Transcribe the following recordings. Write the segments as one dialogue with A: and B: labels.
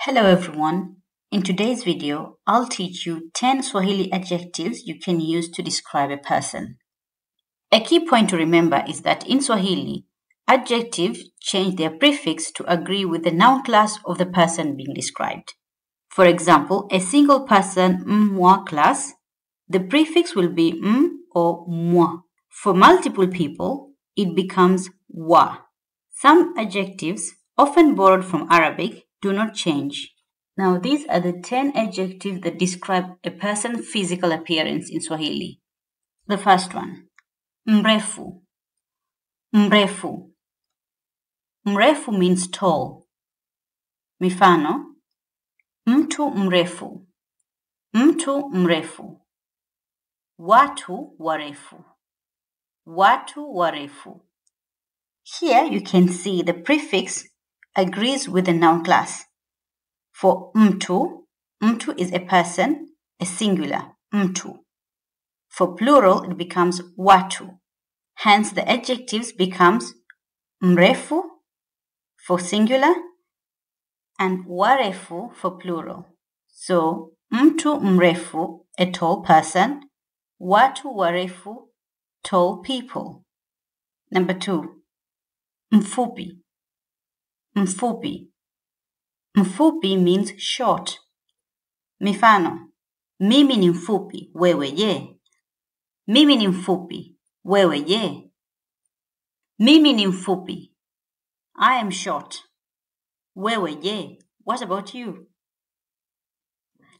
A: Hello everyone. In today's video, I'll teach you 10 Swahili adjectives you can use to describe a person. A key point to remember is that in Swahili, adjectives change their prefix to agree with the noun class of the person being described. For example, a single person, mwa class, the prefix will be or mwa. For multiple people, it becomes wa. Some adjectives, often borrowed from Arabic, do not change. Now, these are the 10 adjectives that describe a person's physical appearance in Swahili. The first one, mrefu. Mrefu. Mrefu means tall. Mifano, mtu mrefu. Mtu mrefu. Watu warefu. Watu warefu. Here you can see the prefix agrees with the noun class. For mtu, mtu is a person, a singular, mtu. For plural, it becomes watu. Hence, the adjectives becomes mrefu for singular and warefu for plural. So, mtu mrefu, a tall person, watu warefu, tall people. Number 2, mfupi. Mfupi. Mfupi means short. Mifano, mimi ni mfupi, wewe je? Mimi ni mfupi, wewe je? Mimi ni mfupi. I am short. Wewe je? What about you?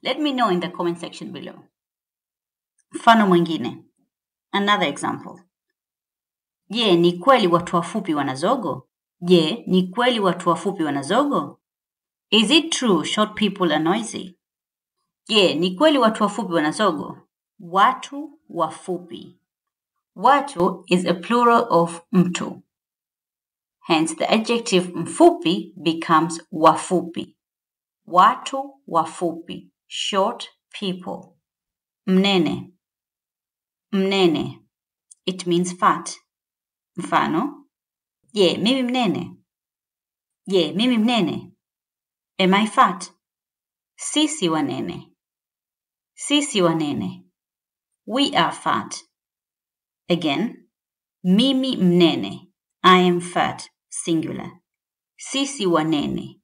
A: Let me know in the comment section below. Mfano mwingine. Another example. Je, ni kweli watu wafupi wana zogo? Je, ni kweli watu wafupi wana zogo? Is it true short people are noisy? Je, ni kweli watu wafupi wana zogo? Watu wafupi. Watu is a plural of mtu. Hence, the adjective mfupi becomes wafupi. Watu wafupi. Short people. Mnene. Mnene. It means fat. Mfano, je, mimi mnene. Je, mimi mnene. Am I fat? Sisi wanene. Sisi wanene. We are fat. Again, mimi mnene. I am fat, singular. Sisi wanene.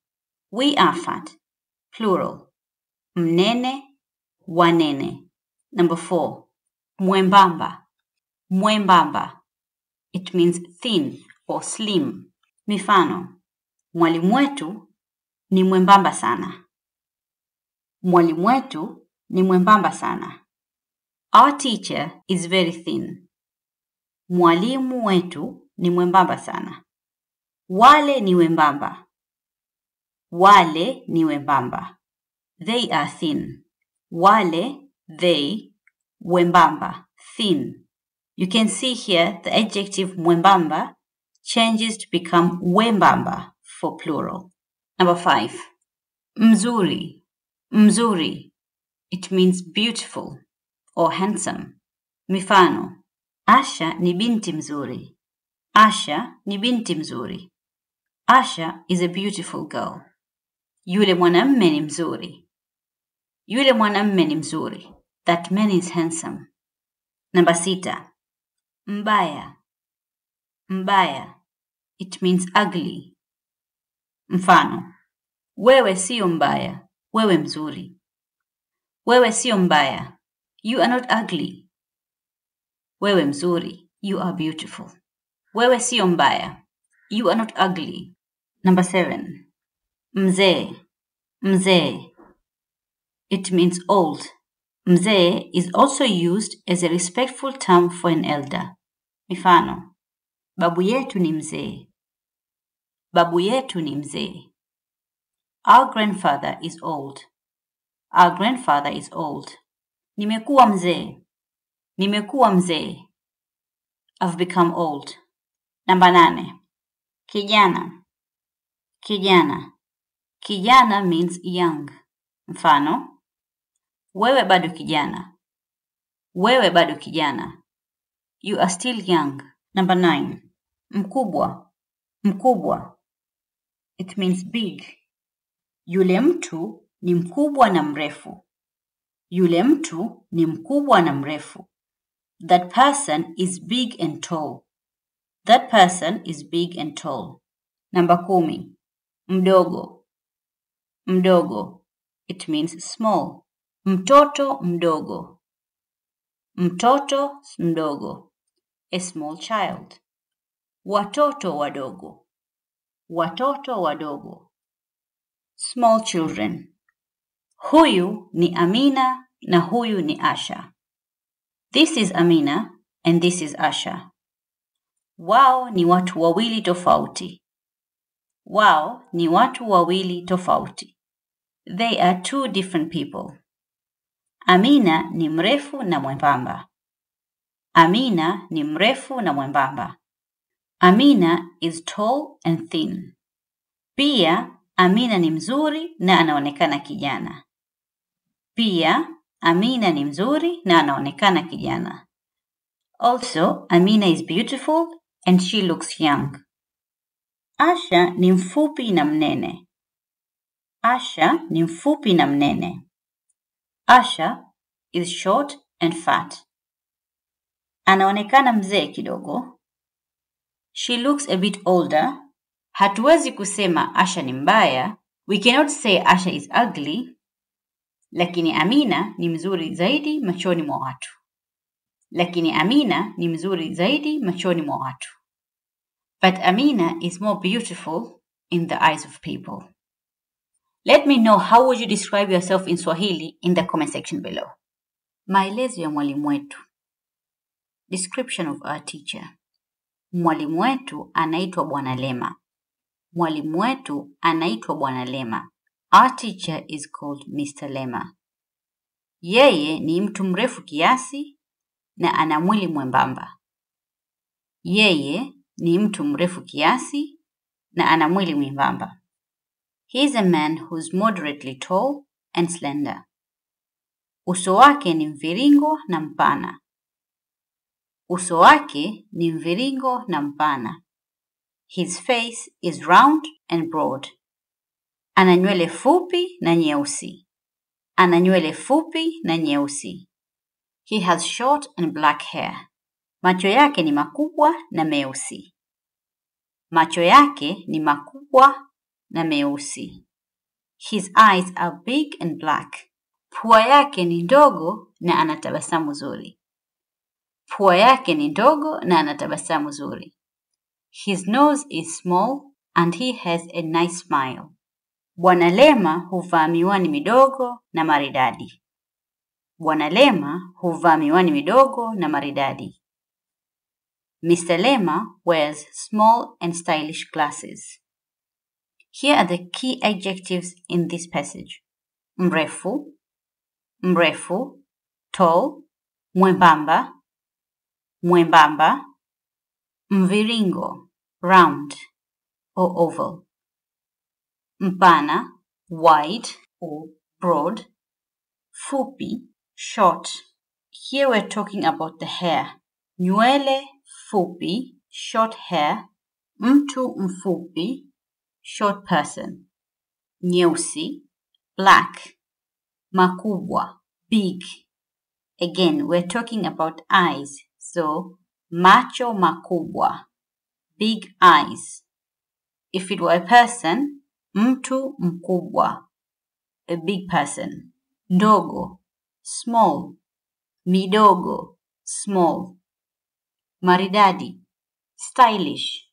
A: We are fat, plural. Mnene, wanene. Number 4, mwembamba. Mwembamba. It means thin or slim. Mifano, mwalimu wetu ni mwembamba sana. Mwalimu wetu ni mwembamba sana. Our teacher is very thin. Mwalimu wetu ni mwembamba sana. Wale ni wembamba. Wale ni wembamba. They are thin. Wale, they, wembamba, thin. You can see here the adjective mwembamba changes to become wembamba for plural. Number 5, mzuri. Mzuri. It means beautiful or handsome. Mifano, Asha ni binti mzuri. Asha ni binti mzuri. Asha is a beautiful girl. Yule mwanamme ni mzuri. Yule mwanamme ni mzuri. That man is handsome. Number 6, mbaya. Mbaya. It means ugly. Mfano, wewe sio mbaya, wewe mzuri. Wewe sio mbaya, you are not ugly. Wewe mzuri, you are beautiful. Wewe sio mbaya, you are not ugly. Number 7, mzee. Mzee. It means old. Mzee is also used as a respectful term for an elder. Mifano, babu yetu ni mzee. Babu yetu ni mzee. Our grandfather is old. Our grandfather is old. Nimekuwa mzee. Nimekuwa mzee. I've become old. Number 8, kijana. Kijana. Kijana means young. Mfano, wewe bado kijana. Wewe bado kijana. You are still young. Number 9, mkubwa. Mkubwa. It means big. Yule mtu ni mkubwa na mrefu. Yule mtu ni mkubwa na mrefu. That person is big and tall. That person is big and tall. Namba 10. Mdogo. Mdogo. It means small. Mtoto mdogo. Mtoto mdogo. A small child. Watoto wadogo. Watoto wadogo. Small children. Huyu ni Amina na huyu ni Asha. This is Amina and this is Asha. Wao ni watu wawili tofauti. Wao ni watu wawili tofauti. They are two different people. Amina ni mrefu na mwembamba. Amina ni mrefu na mwembamba. Amina is tall and thin. Pia Amina ni mzuri na anaonekana kijana. Pia Amina ni mzuri na anaonekana kijana. Also, Amina is beautiful and she looks young. Asha ni mfupi na mnene. Asha ni mfupi na mnene. Asha is short and fat. Anaonekana mzee kidogo. She looks a bit older. Hatuwezi kusema Asha ni mbaya. We cannot say Asha is ugly. Lakini Amina ni mzuri zaidi machoni mwa watu. Lakini Amina ni mzuri zaidi machoni mwa watu. But Amina is more beautiful in the eyes of people. Let me know how would you describe yourself in Swahili in the comment section below. Maelezo ya mwalimu wetu. Description of our teacher. Mwalimu wetu anaitwa Bwana Lema. Mwalimu wetu anaitwa Bwana Lema. Our teacher is called Mr. Lema. Yeye ni mtu mrefu kiasi na ana mwili mwembamba. Yeye ni mtu mrefu kiasi na ana mwili mwembamba. He is a man who's moderately tall and slender. Uso wake ni mviringo na mpana. Uso wake ni mviringo na mpana. His face is round and broad. Ana nywele fupi na nyeusi. Ana nywele fupi na nyeusi. He has short and black hair. Macho yake ni makubwa na meusi. Macho yake ni makubwa na meusi. His eyes are big and black. Pua yake ni ndogo na anatabasamu zuri. Pua yake ni ndogo na anatabasamu zuri. His nose is small and he has a nice smile. Bwana Lema huvaa miwani midogo na maridadi. Bwana Lema huvaa miwani midogo na maridadi. Mr. Lema wears small and stylish glasses. Here are the key adjectives in this passage. Mrefu, mrefu, tall, mwembamba, mwembamba, mviringo, round or oval. Mpana, wide or broad. Fupi, short. Here we're talking about the hair. Nywele fupi, short hair. Mtu mfupi, short person. Nyeusi, black. Makubwa, big. Again, we're talking about eyes. So, macho makubwa, big eyes. If it were a person, mtu mkubwa, a big person. Ndogo, small. Midogo, small. Maridadi, stylish.